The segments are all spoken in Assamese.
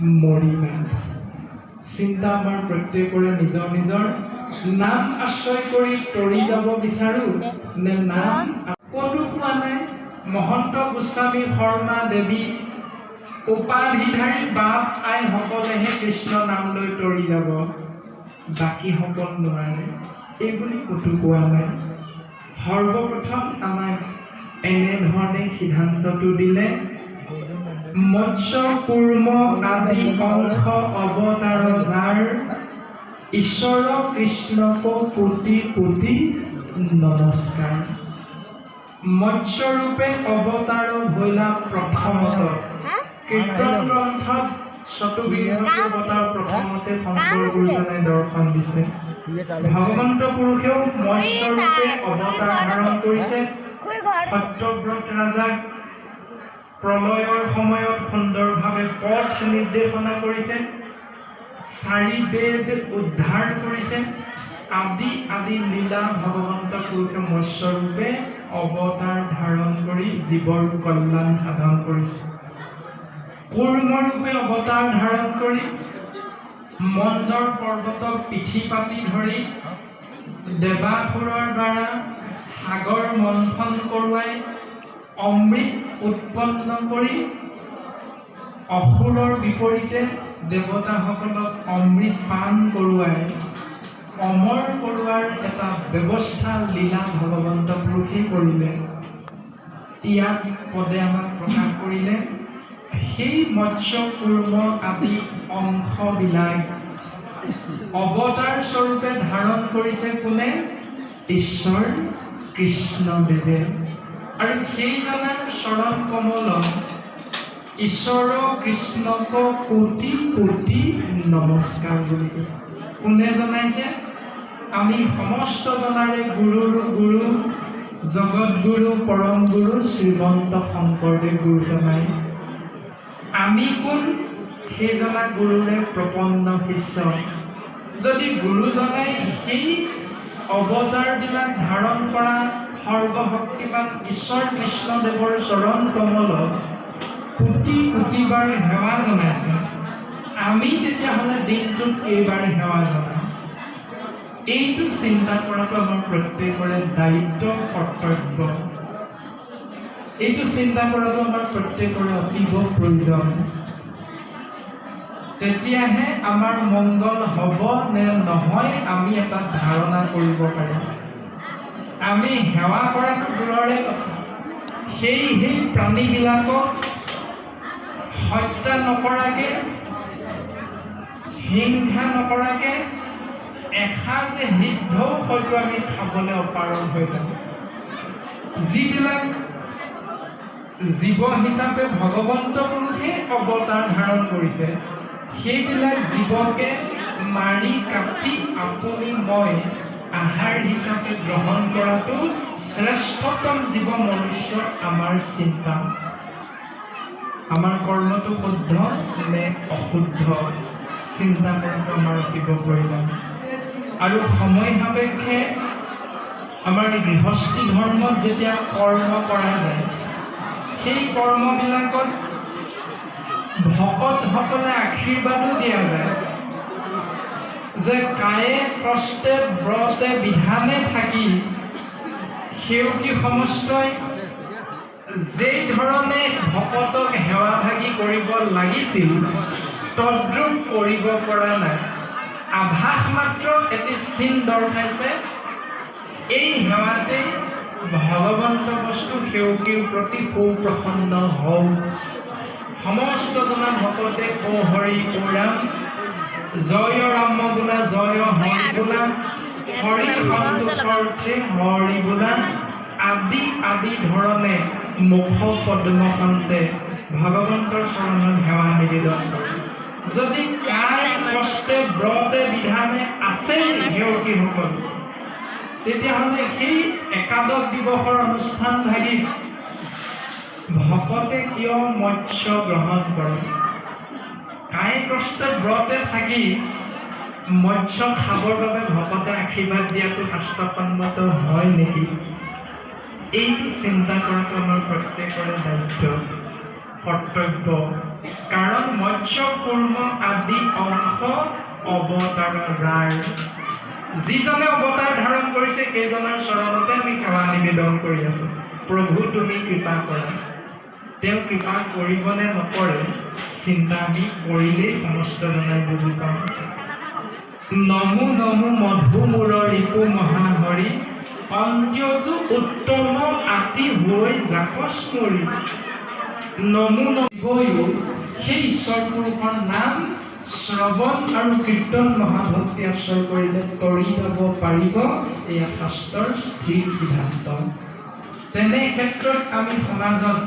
মৰিমা। চিন্তা আমাৰ প্ৰত্যেকৰে নিজৰ নিজৰ নাম আশ্ৰয় কৰি তৰি যাব বিচাৰো নে নাম ক'তো পোৱা নাই। মহন্ত গোস্বামী শৰ্মা দেৱী উপাধিধাৰী বাপ আইসকলেহে কৃষ্ণ নাম লৈ তৰি যাব, বাকীসকল নোৱাৰে, এইবুলি ক'তো কোৱা নাই। সৰ্বপ্ৰথম আমাক এনেধৰণে সিদ্ধান্তটো দিলে, মৎস্য কুৰ্ম আদি অংশ অৱতাৰ যাৰ, ঈশ্বৰ কৃষ্ণক কোটি কোটি নমস্কাৰ। মৎস্যৰূপে অৱতাৰ ভৈলা প্ৰথমত কীৰ্তন গ্ৰন্থত চতুৰ্বিংশতি অৱতাৰ প্ৰথমতে শংকৰ গুৰুজনাই দৰ্শন দিছে। ভগৱন্ত পুৰুষেও মৎস্যৰূপে অৱতাৰ ধাৰণ কৰিছে। সত্যব্ৰত ৰাজাক প্ৰলয়ৰ সময়ত সুন্দৰভাৱে পথ নিৰ্দেশনা কৰিছে, 4 বেদ উদ্ধাৰ কৰিছে। আদি আদি লীলা ভগৱন্ত পুৰুষে মৎস্যৰূপে অৱতাৰ ধাৰণ কৰি জীৱৰ কল্যাণ সাধন কৰিছে। কুৰ্মৰূপে অৱতাৰ ধাৰণ কৰি মন্দৰ পৰ্বতক পিঠি পাতি ধৰি দেৱাসুৰৰ দ্বাৰা সাগৰ মন্থন কৰোৱাই অমৃত উৎপন্ন কৰি অসুৰৰ বিপৰীতে দেৱতাসকলক অমৃত পান কৰোৱাই অমৰ কৰোৱাৰ এটা ব্যৱস্থা লীলা ভগৱন্ত পুৰুষেই কৰিলে। ইয়াক পদে আমাক প্ৰকাশ কৰিলে, সেই মৎস্য কুৰ্ম আদি অংশবিলাক অৱতাৰ স্বৰূপে ধাৰণ কৰিছে কোনে? ঈশ্বৰ কৃষ্ণদেৱে। আৰু সেইজনাৰ চৰণ কমল ঈশ্বৰ কৃষ্ণক কোটি কোটি নমস্কাৰ বুলি কৈছে। কোনে জনাইছে? আমি সমস্ত জনাৰে গুৰুৰ গুৰু জগতগুৰু পৰম গুৰু শ্ৰীমন্ত শংকৰদেৱ গুৰুজনাই। আমি কোন? সেইজনা গুৰুৰে প্ৰপন্ন শিষ্য। যদি গুৰুজনাই সেই অৱতাৰবিলাক ধাৰণ কৰা সৰ্বশক্তিমান ঈশ্বৰ কৃষ্ণদেৱৰ চৰণ কমলত কোটি কোটিবাৰ সেৱা জনাইছে, আমি তেতিয়াহ'লে দিনটোত কেইবাৰ সেৱা জনাম? এইটো চিন্তা কৰাটো আমাৰ প্ৰত্যেকৰে দায়িত্ব, কৰ্তব্য। এইটো চিন্তা কৰাটো আমাৰ প্ৰত্যেকৰে অতীৱ প্ৰয়োজন। তেতিয়াহে আমাৰ মংগল হ'ব নে নহয় আমি এটা ধাৰণা কৰিব পাৰিম। আমি সেৱা কৰাটো দূৰৰে কথা, সেই প্ৰাণীবিলাকক হত্যা নকৰাকৈ, হিংসা নকৰাকৈ এসাঁজ সিদ্ধও হয়তো আমি খাবলৈ অপাৰগ হৈ যাম। যিবিলাক জীৱ হিচাপে ভগৱন্ত পুৰুষে অৱতাৰ ধাৰণ কৰিছে, সেইবিলাক জীৱকে মাৰি কাটি আপুনি মই আহাৰ হিচাপে গ্ৰহণ কৰাটো শ্ৰেষ্ঠতম জীৱ মনুষ্য আমাৰ চিন্তা। আমাৰ কৰ্মটো শুদ্ধ নে অশুদ্ধ চিন্তা কৰাটো আমাৰ অতীৱ প্ৰয়োজন। আৰু সময় সাপেক্ষে আমাৰ গৃহস্থী ধৰ্মত যেতিয়া কৰ্ম কৰা যায়, সেই কৰ্মবিলাকত ভকতসকলে আশীৰ্বাদো দিয়া যায় যে কায়ে কষ্টে ব্ৰতে বিধানে থাকি সেউকী সমস্তই যেই ধৰণে ভকতক সেৱা ভাগি কৰিব লাগিছিল তদ্ৰূপ কৰিব পৰা নাই। আভাস মাত্ৰ এটি চিন দৰ্শাইছে, এই সেৱাতেই ভগৱন্ত বস্তু সেউকীৰ প্ৰতি সুপ্ৰসন্ন হওক। সমস্ত জনা ভকতে ও হৰি ও ৰাম, জয় ৰাম বোলা, জয় হৰি বোলা, হৰি সন্তোষাৰ্থে হৰি বোলা আদি আদি ধৰণে মুখ পদ্মকান্তে ভগৱন্তৰ চৰণত সেৱা নিবেদন। যদি কায় কষ্টে ব্ৰতে বিধানে আছে সেৱকীসকল, তেতিয়াহ'লে সেই একাদশ দিৱসৰ অনুষ্ঠান ভাগি ভকতে কিয় মৎস্য গ্ৰহণ কৰে? কায় কষ্টে ব্ৰতে থাকি মৎস্য খাবৰ বাবে ভকতে আশীৰ্বাদ দিয়াটো শাস্ত্ৰসন্মত হয় নেকি? এইটো চিন্তা কৰাটো আমাৰ প্ৰত্যেকৰে দায়িত্ব, কৰ্তব্য। কাৰণ মৎস্য কুৰ্ম আদি অংশ অৱতাৰ যাৰ। যিজনে অৱতাৰ ধাৰণ কৰিছে সেইজনৰ চৰণতে আমি সেৱা নিবেদন কৰি আছো। প্ৰভু তুমি কৃপা কৰা। তেওঁ কৃপা কৰিবনে নকৰে চিন্তা আমি কৰিলেই সমস্ত জনাই বুজি পাওঁ। নমো নমো মধুমূৰ ৰিপু মহাহৰি অন্ত্যজু উত্তম আতি হৈ জাকচ মৰি। নমো নমো সেই ঈশ্বৰ পুৰুষৰ নাম শ্ৰৱণ আৰু কীৰ্তন মহাভক্তি আশ্ৰয় কৰিলে তৰি যাব পাৰিব। এয়া শাস্ত্ৰৰ স্থিৰ সিদ্ধান্ত। তেনে ক্ষেত্ৰত আমি সমাজত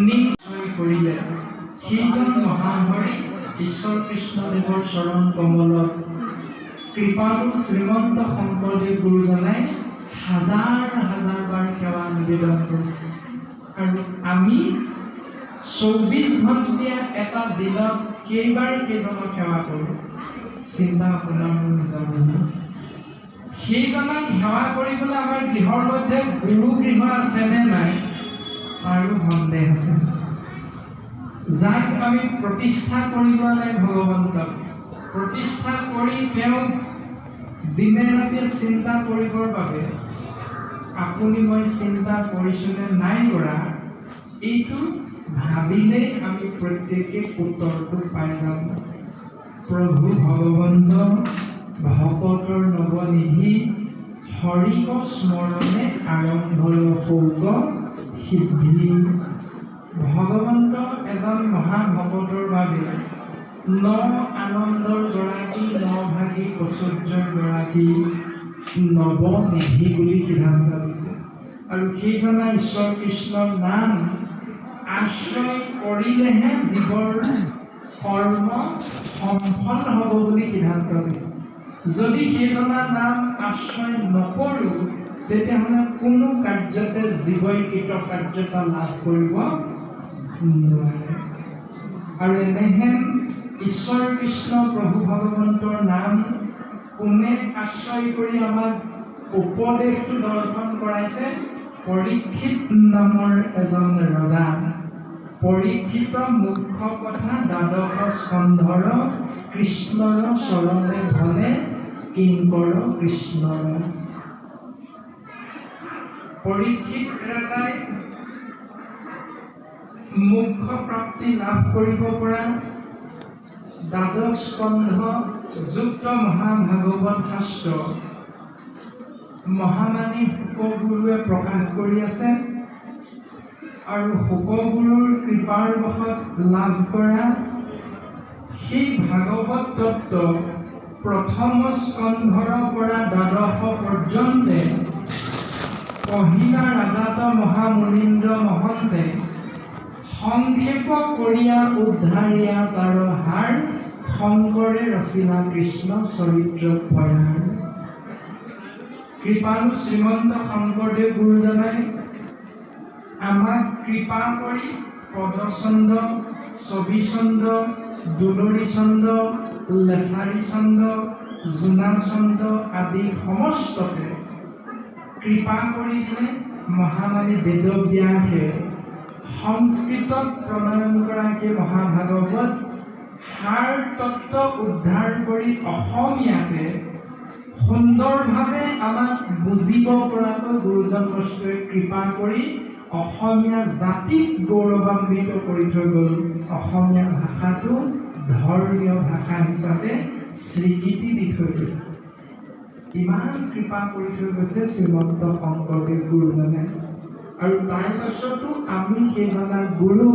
নিশ্চয় কৰিলে সেইজন মহাহৰি ঈশ্বৰ কৃষ্ণদেৱৰ চৰণ কমলত কৃপালু শ্ৰীমন্ত শংকৰদেৱ গুৰুজনাই হাজাৰ হাজাৰ বাৰ সেৱা নিবেদন কৰিছে। আৰু আমি 24 ঘণ্টীয়া এটা দিনত কেইবাৰ কেইজনক সেৱা কৰোঁ চিন্তা আপোনাৰ নিজৰ বুজি। সেইজনক সেৱা কৰিবলৈ আমাৰ গৃহৰ মধ্যে গুৰু গৃহ আছেনে নাই আৰু সন্দেহ আছে। যাক আমি প্ৰতিষ্ঠা কৰিব নাই ভগৱন্তক প্ৰতিষ্ঠা কৰি তেওঁক দিনে ৰাতিয়ে চিন্তা কৰিবৰ বাবে আপুনি মই চিন্তা কৰিছোনে নাই কৰা এইটো ভাবিলেই আমি প্ৰত্যেকে উত্তৰটো পাই যাম। প্ৰভু ভগৱন্ত ভকতৰ নৱনিধি হৰিক স্মৰণে আৰম্ভৰ শৌক সিদ্ধি। ভগৱন্ত এজন মহাভকতৰ বাবে ন আনন্দৰ গৰাকী নভাগী ঐশ্বৰ্যৰ গৰাকী নৱনিধি বুলি সিদ্ধান্ত দিছে। আৰু সেইজনা ঈশ্বৰ কৃষ্ণৰ নাম আশ্ৰয় কৰিলেহে জীৱৰ কৰ্ম সম্ফল হ'ব বুলি সিদ্ধান্ত দিছে। যদি সেইজনাৰ নাম আশ্ৰয় নকৰোঁ তেতিয়াহ'লে কোনো কাৰ্যতে জীৱই কৃতকাৰ্যতা লাভ কৰিব নোৱাৰে। আৰু এনেহেন ঈশ্বৰ কৃষ্ণ প্ৰভু ভগৱন্তৰ নাম কোনে আশ্ৰয় কৰি আমাক উপদেশটো দৰ্শন কৰাইছে? পৰীক্ষিত নামৰ এজন ৰজা। পৰীক্ষিত মুখ্য কথা দ্বাদশ স্কন্ধৰ কৃষ্ণৰ চৰণে ধনে কিংকৰ কৃষ্ণৰ। পৰীক্ষিত ৰজাই মুখ্য প্ৰাপ্তি লাভ কৰিব পৰা দ্বাদশ স্কন্ধ যুক্ত মহাভাগৱত শাস্ত্ৰ মহামানী শুকগুৰুৱে প্ৰকাশ কৰি আছে। আৰু শুকগুৰুৰ কৃপাৰ বশত লাভ কৰা সেই ভাগৱত তত্ত্ব প্ৰথম স্কন্ধৰ পৰা দ্বাদশ পৰ্যন্তে পহিলা ৰাজাত মহামুনীন্দ্ৰ মহন্তে সংক্ষেপ কৰিয়া উদ্ধাৰিয়া তাৰ হাৰ শংকৰে ৰচিলা কৃষ্ণ চৰিত্ৰ পয়াৰ। কৃপালু শ্ৰীমন্ত শংকৰদেৱ গুৰুজনাই আমাক কৃপা কৰি পদচন্দ ছবি চন্দ দুলৰি চন্দ লেছাৰী চন্দ জোনা চন্দ আদি সমস্ততে কৃপা কৰি দিলে। মহামানী বেদব্যাসে সংস্কৃতত প্ৰণয়ন কৰা সেই মহাভাগৱত সাৰ তত্ত্ব উদ্ধাৰ কৰি অসমীয়াতে সুন্দৰভাৱে আমাক বুজিব পৰাকৈ গুৰুজন বস্তুৱে কৃপা কৰি অসমীয়া জাতিক গৌৰৱান্বিত কৰি থৈ গ'ল। অসমীয়া ভাষাটো ধৰ্মীয় ভাষা হিচাপে স্বীকৃতি দি থৈ গৈছে। ইমান কৃপা কৰি থৈ গৈছে শ্ৰীমন্ত শংকৰদেৱ গুৰুজনে। আৰু তাৰ পাছতো আমি সেইজনা গুৰু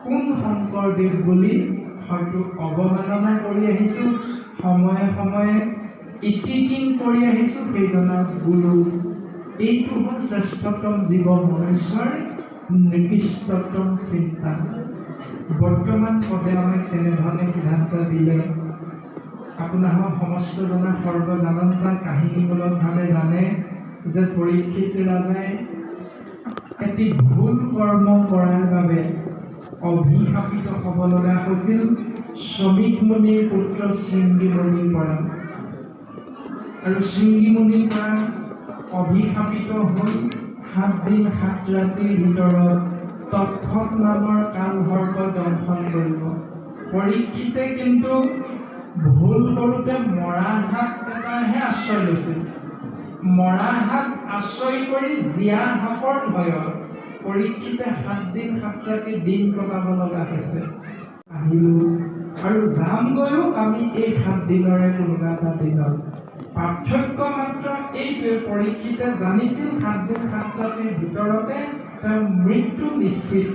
কোন শংকৰদেৱ বুলি হয়তো অৱমাননা কৰি আহিছোঁ, সময়ে সময়ে ইতিকিং কৰি আহিছোঁ সেইজনা গুৰু। এইটো হ'ল শ্ৰেষ্ঠতম জীৱ মনুষ্যৰ নিকৃষ্টতম চিন্তা। বৰ্তমান পদে আমাক তেনেধৰণে সিদ্ধান্ত দিলে। আপোনাৰ সমস্ত জনা সৰ্বজানন্তা কাহিনীমূলকভাৱে জানে যে পৰীক্ষিত ৰাজাই এটি ভুল কৰ্ম কৰাৰ বাবে অভিশাপিত হ'ব লগা হৈছিল শ্ৰমিক মুনিৰ পুত্ৰ শৃংগী মুনিৰ পৰা। আৰু শৃংগী মুনিৰ পৰা অভিশাপিত হৈ 7 দিন 7 ৰাতিৰ ভিতৰত তক্ষক নামৰ কালসৰ্পত কৰিব। পৰীক্ষিতে কিন্তু ভুল কৰোঁতে মৰা হাত এটাহে আশ্ৰয় লৈছিল। মৰা হাত আশ্ৰয় কৰি জীয়া সাপৰ ভয়ত পৰীক্ষিতে 7 দিন 7 ৰাতি দিন কটাব লগা হৈছে। আহিলোঁ আৰু যামগৈও আমি এই 7 দিনৰে কোনোবা এটা দিনত। পাৰ্থক্য মাত্ৰ এইটোৱে, পৰীক্ষিতে জানিছিল 7 দিন 7 ৰাতিৰ ভিতৰতে তেওঁৰ মৃত্যু নিশ্চিত।